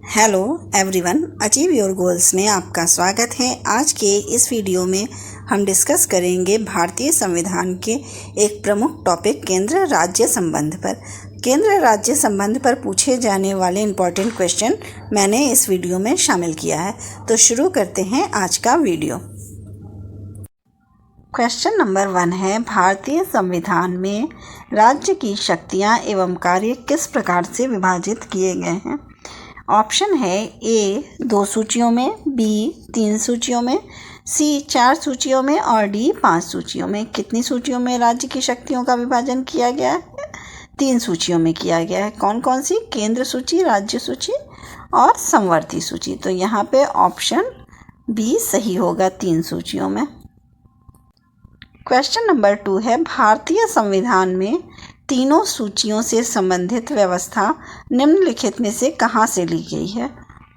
Hello everyone, achieve your goals में आपका स्वागत है। आज के इस वीडियो में हम डिस्कस करेंगे भारतीय संविधान के एक प्रमुख टॉपिक केंद्र राज्य संबंध पर। केंद्र राज्य संबंध पर पूछे जाने वाले इम्पोर्टेंट क्वेश्चन मैंने इस वीडियो में शामिल किया है। तो शुरू करते हैं आज का वीडियो। क्वेश्चन नंबर 1 है, भारतीय संविधान में राज्य की शक्तियाँ एवं कार्य किस प्रकार से विभाजित किए गए हैं? ऑप्शन है ए 2 सूचियों में, बी 3 सूचियों में, सी 4 सूचियों में और डी 5 सूचियों में। कितनी सूचियों में राज्य की शक्तियों का विभाजन किया गया है? 3 सूचियों में किया गया है। कौन कौन सी? केंद्र सूची, राज्य सूची और समवर्ती सूची। तो यहाँ पे ऑप्शन बी सही होगा, 3 सूचियों में। क्वेश्चन नंबर 2 है, भारतीय संविधान में तीनों सूचियों से संबंधित व्यवस्था निम्नलिखित में से कहाँ से ली गई है?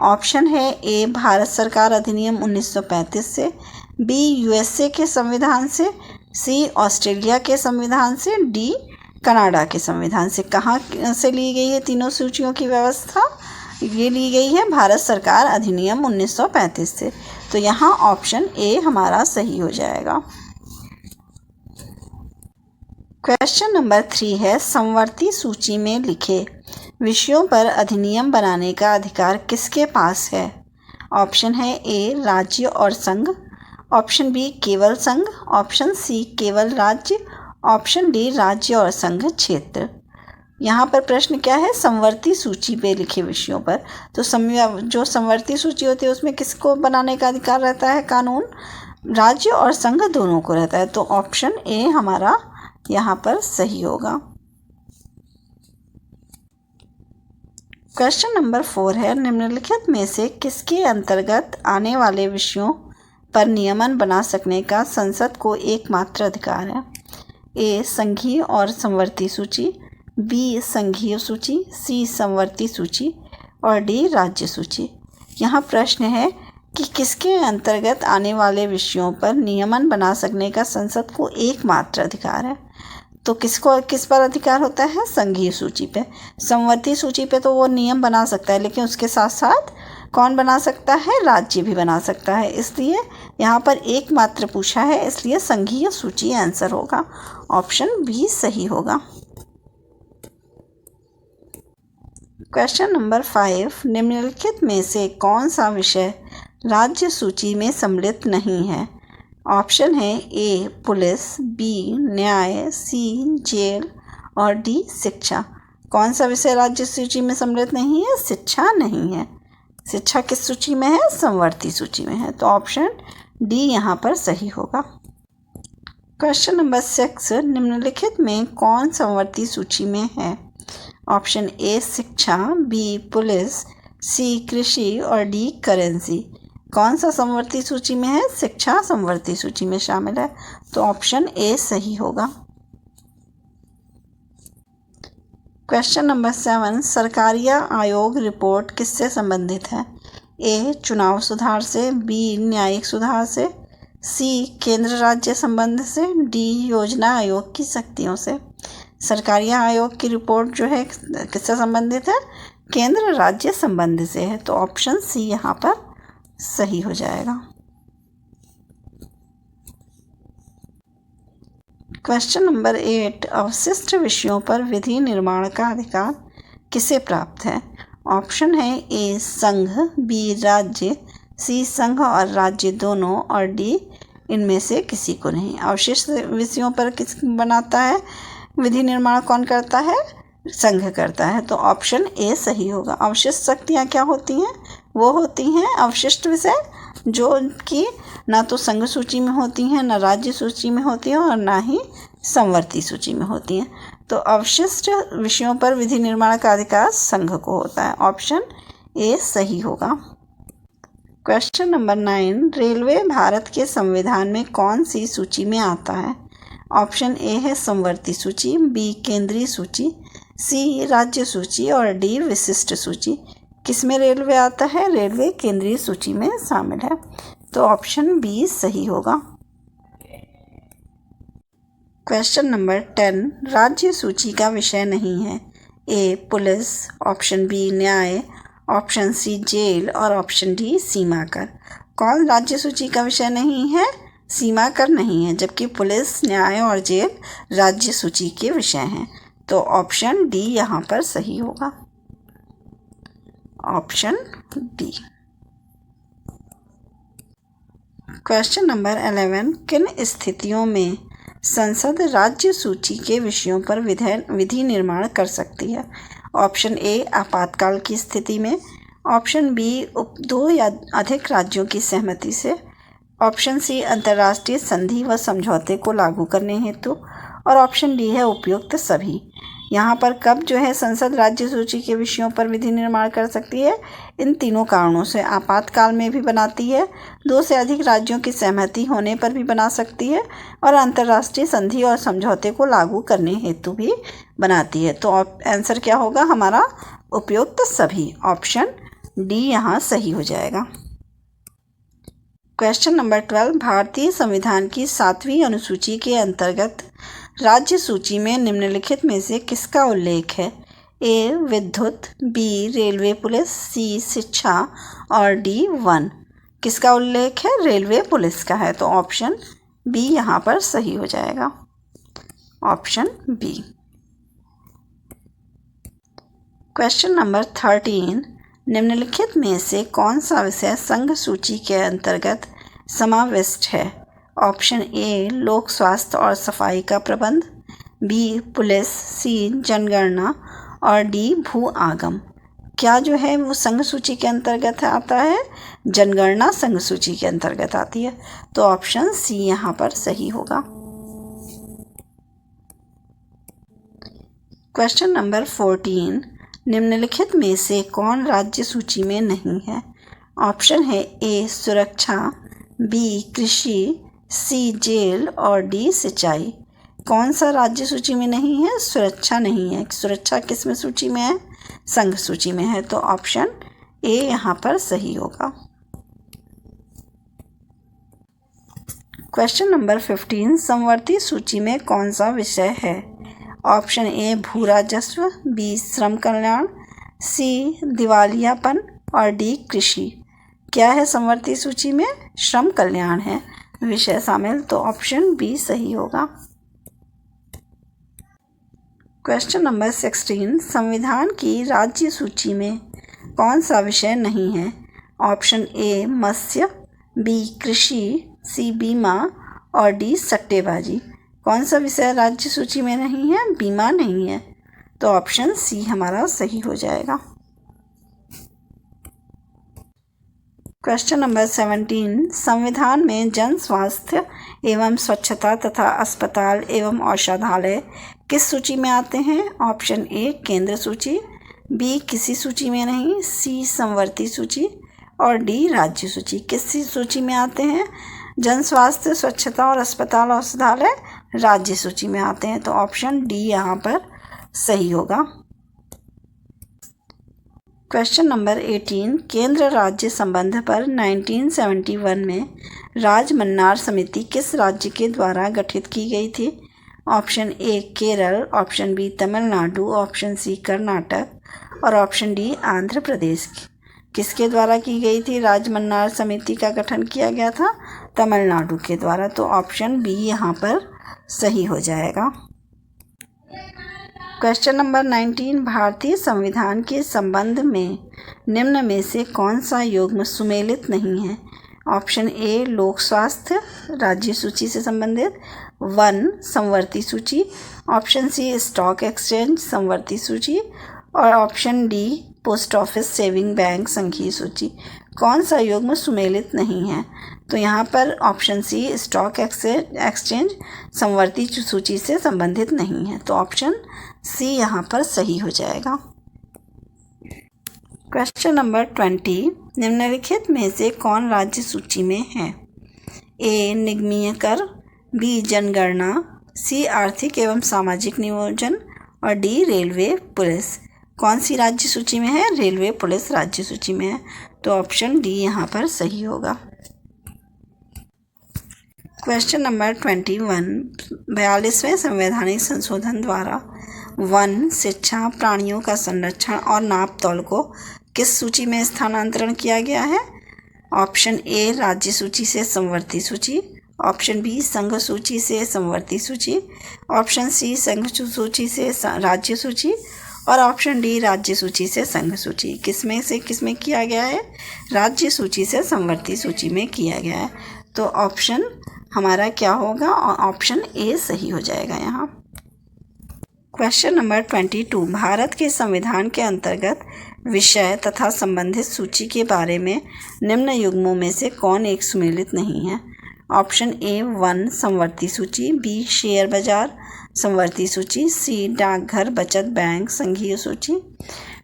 ऑप्शन है ए भारत सरकार अधिनियम 1935 से, बी यूएसए के संविधान से, सी ऑस्ट्रेलिया के संविधान से, डी कनाडा के संविधान से। कहाँ से ली गई है तीनों सूचियों की व्यवस्था? ये ली गई है भारत सरकार अधिनियम 1935 से। तो यहाँ ऑप्शन ए हमारा सही हो जाएगा। क्वेश्चन नंबर 3 है, समवर्ती सूची में लिखे विषयों पर अधिनियम बनाने का अधिकार किसके पास है? ऑप्शन है ए राज्य और संघ, ऑप्शन बी केवल संघ, ऑप्शन सी केवल राज्य, ऑप्शन डी राज्य और संघ क्षेत्र। यहाँ पर प्रश्न क्या है? समवर्ती सूची पे लिखे विषयों पर। तो जो समवर्ती सूची होती है उसमें किसको बनाने का अधिकार रहता है? कानून राज्य और संघ दोनों को रहता है। तो ऑप्शन ए हमारा यहाँ पर सही होगा। क्वेश्चन नंबर 4 है, निम्नलिखित में से किसके अंतर्गत आने वाले विषयों पर नियमन बना सकने का संसद को एकमात्र अधिकार है? ए संघीय और समवर्ती सूची, बी संघीय सूची, सी समवर्ती सूची और डी राज्य सूची। यहाँ प्रश्न है कि किसके अंतर्गत आने वाले विषयों पर नियमन बना सकने का संसद को एकमात्र अधिकार है। तो किस पर अधिकार होता है? संघीय सूची पे। समवर्ती सूची पे तो वो नियम बना सकता है, लेकिन उसके साथ साथ कौन बना सकता है? राज्य भी बना सकता है। इसलिए यहाँ पर एकमात्र पूछा है, इसलिए संघीय सूची आंसर होगा। ऑप्शन बी सही होगा। क्वेश्चन नंबर 5, निम्नलिखित में से कौन सा विषय राज्य सूची में सम्मिलित नहीं है? ऑप्शन है ए पुलिस, बी न्याय, सी जेल और डी शिक्षा। कौन सा विषय राज्य सूची में सम्मिलित नहीं है? शिक्षा नहीं है। शिक्षा किस सूची में है? समवर्ती सूची में है। तो ऑप्शन डी यहाँ पर सही होगा। क्वेश्चन नंबर 6, निम्नलिखित में कौन समवर्ती सूची में है? ऑप्शन ए शिक्षा, बी पुलिस, सी कृषि और डी करेंसी। कौन सा समवर्ती सूची में है? शिक्षा समवर्ती सूची में शामिल है। तो ऑप्शन ए सही होगा। क्वेश्चन नंबर 7, सरकारिया आयोग रिपोर्ट किससे संबंधित है? ए चुनाव सुधार से, बी न्यायिक सुधार से, सी केंद्र राज्य संबंध से, डी योजना आयोग की शक्तियों से। सरकारिया आयोग की रिपोर्ट जो है किससे संबंधित है? केंद्र राज्य संबंध से है। तो ऑप्शन सी यहाँ पर सही हो जाएगा। क्वेश्चन नंबर 8, अवशिष्ट विषयों पर विधि निर्माण का अधिकार किसे प्राप्त है? ऑप्शन है ए संघ, बी राज्य, सी संघ और राज्य दोनों और डी इनमें से किसी को नहीं। अवशिष्ट विषयों पर किस बनाता है विधि निर्माण? कौन करता है? संघ करता है। तो ऑप्शन ए सही होगा। अवशिष्ट शक्तियाँ क्या होती हैं? वो होती हैं अवशिष्ट विषय जो कि ना तो संघ सूची में होती हैं, ना राज्य सूची में होती हैं और ना ही समवर्ती सूची में होती हैं। तो अवशिष्ट विषयों पर विधि निर्माण का अधिकार संघ को होता है। ऑप्शन ए सही होगा। क्वेश्चन नंबर 9, रेलवे भारत के संविधान में कौन सी सूची में आता है? ऑप्शन ए है समवर्ती सूची, बी केंद्रीय सूची, सी राज्य सूची और डी विशिष्ट सूची। किस में रेलवे आता है? रेलवे केंद्रीय सूची में शामिल है। तो ऑप्शन बी सही होगा। क्वेश्चन नंबर 10, राज्य सूची का विषय नहीं है। ए पुलिस, ऑप्शन बी न्याय, ऑप्शन सी जेल और ऑप्शन डी सीमा कर। कौन राज्य सूची का विषय नहीं है? सीमा कर नहीं है, जबकि पुलिस, न्याय और जेल राज्य सूची के विषय हैं। तो ऑप्शन डी यहाँ पर सही होगा, ऑप्शन डी। क्वेश्चन नंबर 11, किन स्थितियों में संसद राज्य सूची के विषयों पर विधि निर्माण कर सकती है? ऑप्शन ए आपातकाल की स्थिति में, ऑप्शन बी 2 या अधिक राज्यों की सहमति से, ऑप्शन सी अंतर्राष्ट्रीय संधि व समझौते को लागू करने हेतु, और ऑप्शन डी है उपयुक्त सभी। यहाँ पर कब जो है संसद राज्य सूची के विषयों पर विधि निर्माण कर सकती है? इन तीनों कारणों से। आपातकाल में भी बनाती है, 2 से अधिक राज्यों की सहमति होने पर भी बना सकती है, और अंतर्राष्ट्रीय संधि और समझौते को लागू करने हेतु भी बनाती है। तो आंसर क्या होगा हमारा? उपयुक्त सभी, ऑप्शन डी यहाँ सही हो जाएगा। क्वेश्चन नंबर 12, भारतीय संविधान की 7वीं अनुसूची के अंतर्गत राज्य सूची में निम्नलिखित में से किसका उल्लेख है? ए विद्युत, बी रेलवे पुलिस, सी शिक्षा और डी वन। किसका उल्लेख है? रेलवे पुलिस का है, तो ऑप्शन बी यहाँ पर सही हो जाएगा, ऑप्शन बी। क्वेश्चन नंबर 13, निम्नलिखित में से कौन सा विषय संघ सूची के अंतर्गत समाविष्ट है? ऑप्शन ए लोक स्वास्थ्य और सफाई का प्रबंध, बी पुलिस, सी जनगणना और डी भू आगम। क्या जो है वो संघ सूची के अंतर्गत आता है? जनगणना संघ सूची के अंतर्गत आती है, तो ऑप्शन सी यहाँ पर सही होगा। क्वेश्चन नंबर 14, निम्नलिखित में से कौन राज्य सूची में नहीं है? ऑप्शन है ए सुरक्षा, बी कृषि, सी जेल और डी सिंचाई। कौन सा राज्य सूची में नहीं है? सुरक्षा नहीं है। सुरक्षा किस में सूची में है? संघ सूची में है, तो ऑप्शन ए यहाँ पर सही होगा। क्वेश्चन नंबर 15, समवर्ती सूची में कौन सा विषय है? ऑप्शन ए भू राजस्व, बी श्रम कल्याण, सी दिवालियापन और डी कृषि। क्या है समवर्ती सूची में? श्रम कल्याण है विषय शामिल, तो ऑप्शन बी सही होगा। क्वेश्चन नंबर 16, संविधान की राज्य सूची में कौन सा विषय नहीं है? ऑप्शन ए मत्स्य, बी कृषि, सी बीमा और डी सट्टेबाजी। कौन सा विषय राज्य सूची में नहीं है? बीमा नहीं है, तो ऑप्शन सी हमारा सही हो जाएगा। क्वेश्चन नंबर 17, संविधान में जन स्वास्थ्य एवं स्वच्छता तथा अस्पताल एवं औषधालय किस सूची में आते हैं? ऑप्शन ए केंद्र सूची, बी किसी सूची में नहीं, सी समवर्ती सूची और डी राज्य सूची। किस सूची में आते हैं? जन स्वास्थ्य, स्वच्छता और अस्पताल औषधालय राज्य सूची में आते हैं, तो ऑप्शन डी यहाँ पर सही होगा। क्वेश्चन नंबर 18, केंद्र राज्य संबंध पर 1971 में राजमन्नार समिति किस राज्य के द्वारा गठित की गई थी? Option A Kerala, option B Tamil Nadu, option C Karnataka और ऑप्शन डी आंध्र प्रदेश। किसके द्वारा की गई थी? राजमन्नार समिति का गठन किया गया था तमिलनाडु के द्वारा, तो ऑप्शन बी यहाँ पर सही हो जाएगा। क्वेश्चन नंबर 19, भारतीय संविधान के संबंध में निम्न में से कौन सा युग्म सुमेलित नहीं है? ऑप्शन ए लोक स्वास्थ्य राज्य सूची से संबंधित, वन समवर्ती सूची, ऑप्शन सी स्टॉक एक्सचेंज समवर्ती सूची और option D post office saving bank संघीय सूची। कौन सा युग्म सुमेलित नहीं है? तो यहाँ पर ऑप्शन सी स्टॉक एक्सचेंज समवर्ती सूची से संबंधित नहीं है, तो ऑप्शन सी यहाँ पर सही हो जाएगा। क्वेश्चन नंबर 20, निम्नलिखित में से कौन राज्य सूची में है? ए निगमीय कर, बी जनगणना, सी आर्थिक एवं सामाजिक नियोजन और डी रेलवे पुलिस। कौन सी राज्य सूची में है? रेलवे पुलिस राज्य सूची में है, तो ऑप्शन डी यहाँ पर सही होगा। क्वेश्चन नंबर 21, 42वें संवैधानिक संशोधन द्वारा वन, शिक्षा, प्राणियों का संरक्षण और नाप तौल को किस सूची में स्थानांतरण किया गया है? ऑप्शन ए राज्य सूची से समवर्ती सूची, ऑप्शन बी संघ सूची से समवर्ती सूची, ऑप्शन सी संघ सूची से राज्य सूची और ऑप्शन डी राज्य सूची से संघ सूची। किसमें किया गया है? राज्य सूची से समवर्ती सूची में किया गया है। तो ऑप्शन हमारा क्या होगा? ऑप्शन ए सही हो जाएगा यहाँ। क्वेश्चन नंबर 22, भारत के संविधान के अंतर्गत विषय तथा संबंधित सूची के बारे में निम्न युग्मों में से कौन एक सुमेलित नहीं है? ऑप्शन ए 1 समवर्ती सूची, बी शेयर बाजार समवर्ती सूची, सी डाकघर बचत बैंक संघीय सूची,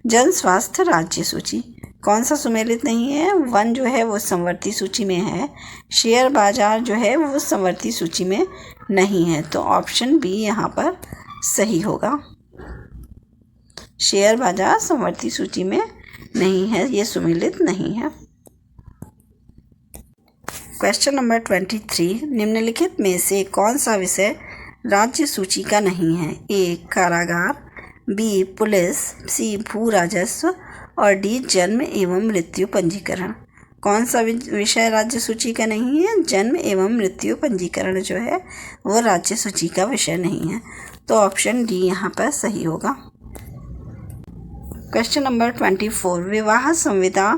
जन स्वास्थ्य राज्य सूची। कौन सा सुमेलित नहीं है? 1 जो है वो समवर्ती सूची में है, शेयर बाजार जो है वो समवर्ती सूची में नहीं है। तो ऑप्शन बी यहाँ पर सही होगा। शेयर बाजार समवर्ती सूची में नहीं है, ये सुमेलित नहीं है। क्वेश्चन नंबर 23, निम्नलिखित में से कौन सा विषय राज्य सूची का नहीं है? ए कारागार, बी पुलिस, सी भू राजस्व और डी जन्म एवं मृत्यु पंजीकरण। कौन सा विषय राज्य सूची का नहीं है? जन्म एवं मृत्यु पंजीकरण जो है वो राज्य सूची का विषय नहीं है। तो ऑप्शन डी यहाँ पर सही होगा। क्वेश्चन नंबर 24, विवाह संविदा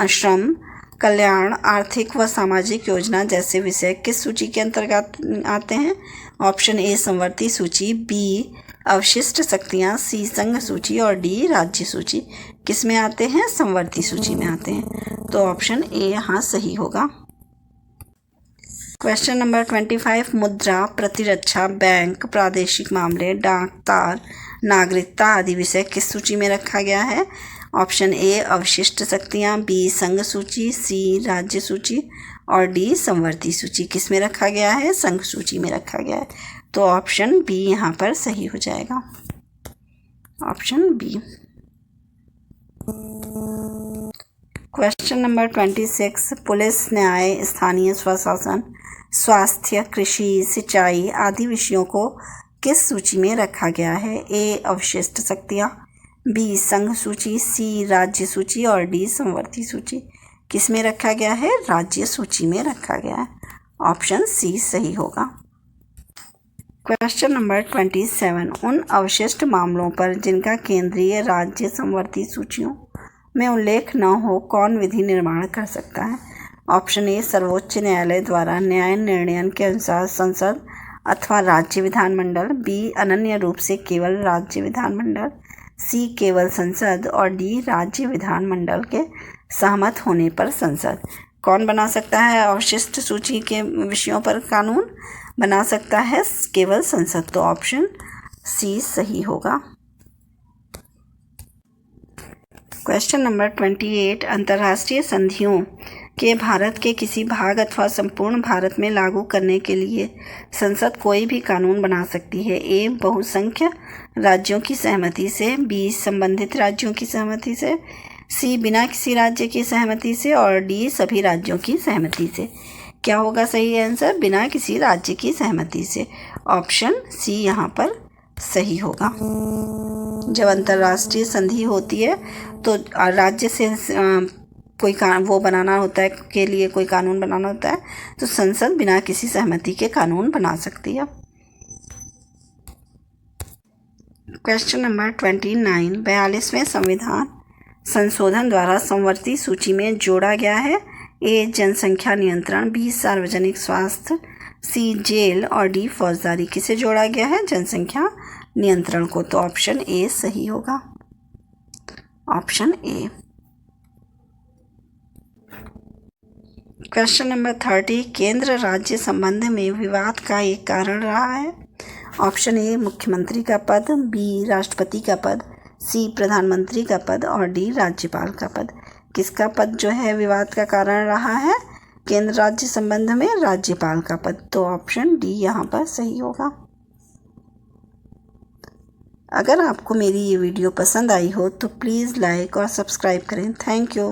श्रम कल्याण आर्थिक व सामाजिक योजना जैसे विषय किस सूची के अंतर्गत आते हैं? ऑप्शन ए समवर्ती सूची, बी अवशिष्ट शक्तियाँ, सी संघ सूची और डी राज्य सूची। किस में आते हैं? समवर्ती सूची में आते हैं। तो ऑप्शन ए यहाँ सही होगा। क्वेश्चन नंबर 25, मुद्रा, प्रतिरक्षा, बैंक, प्रादेशिक मामले, डाक, तार, नागरिकता आदि विषय किस सूची में रखा गया है? ऑप्शन ए अवशिष्ट शक्तियाँ, बी संघ सूची, सी राज्य सूची और डी समवर्ती सूची। किस में रखा गया है? संघ सूची में रखा गया है। तो ऑप्शन बी यहाँ पर सही हो जाएगा। Option B. क्वेश्चन नंबर 26, पुलिस, न्याय, स्थानीय स्वशासन, स्वास्थ्य, कृषि, सिंचाई आदि विषयों को किस सूची में रखा गया है? ए अवशिष्ट शक्तियाँ, बी संघ सूची, सी राज्य सूची और डी समवर्ती सूची। किस में रखा गया है? राज्य सूची में रखा गया है। ऑप्शन सी सही होगा। क्वेश्चन नंबर 27, उन अवशिष्ट मामलों पर जिनका केंद्रीय राज्य समवर्ती सूचियों में उल्लेख न हो कौन विधि निर्माण कर सकता है? ऑप्शन ए सर्वोच्च न्यायालय द्वारा न्याय निर्णयन के अनुसार संसद अथवा राज्य विधानमंडल, बी अनन्य रूप से केवल राज्य विधानमंडल, सी केवल संसद और डी राज्य विधानमंडल के सहमत होने पर संसद। कौन बना सकता है अवशिष्ट सूची के विषयों पर कानून? बना सकता है केवल संसद। तो ऑप्शन सी सही होगा। क्वेश्चन नंबर 28, अंतर्राष्ट्रीय संधियों के भारत के किसी भाग अथवा संपूर्ण भारत में लागू करने के लिए संसद कोई भी कानून बना सकती है? ए बहुसंख्य राज्यों की सहमति से, बी संबंधित राज्यों की सहमति से, सी बिना किसी राज्य की सहमति से और डी सभी राज्यों की सहमति से। क्या होगा सही आंसर? बिना किसी राज्य की सहमति से। ऑप्शन सी यहाँ पर सही होगा। जब अंतर्राष्ट्रीय संधि होती है तो राज्य से कोई वो बनाना होता है के लिए कोई कानून बनाना होता है तो संसद बिना किसी सहमति के कानून बना सकती है। क्वेश्चन नंबर 29, 42वें संविधान संशोधन द्वारा समवर्ती सूची में जोड़ा गया है? ए जनसंख्या नियंत्रण, बी सार्वजनिक स्वास्थ्य, सी जेल और डी फौजदारी। किसे जोड़ा गया है? जनसंख्या नियंत्रण को। तो ऑप्शन ए सही होगा। Option A. क्वेश्चन नंबर 30, केंद्र राज्य संबंध में विवाद का एक कारण रहा है? ऑप्शन ए मुख्यमंत्री का पद, बी राष्ट्रपति का पद, सी प्रधानमंत्री का पद और डी राज्यपाल का पद। किसका पद जो है विवाद का कारण रहा है केंद्र राज्य संबंध में? राज्यपाल का पद। तो ऑप्शन डी यहाँ पर सही होगा। अगर आपको मेरी ये वीडियो पसंद आई हो तो प्लीज़ लाइक और सब्सक्राइब करें। Thank you.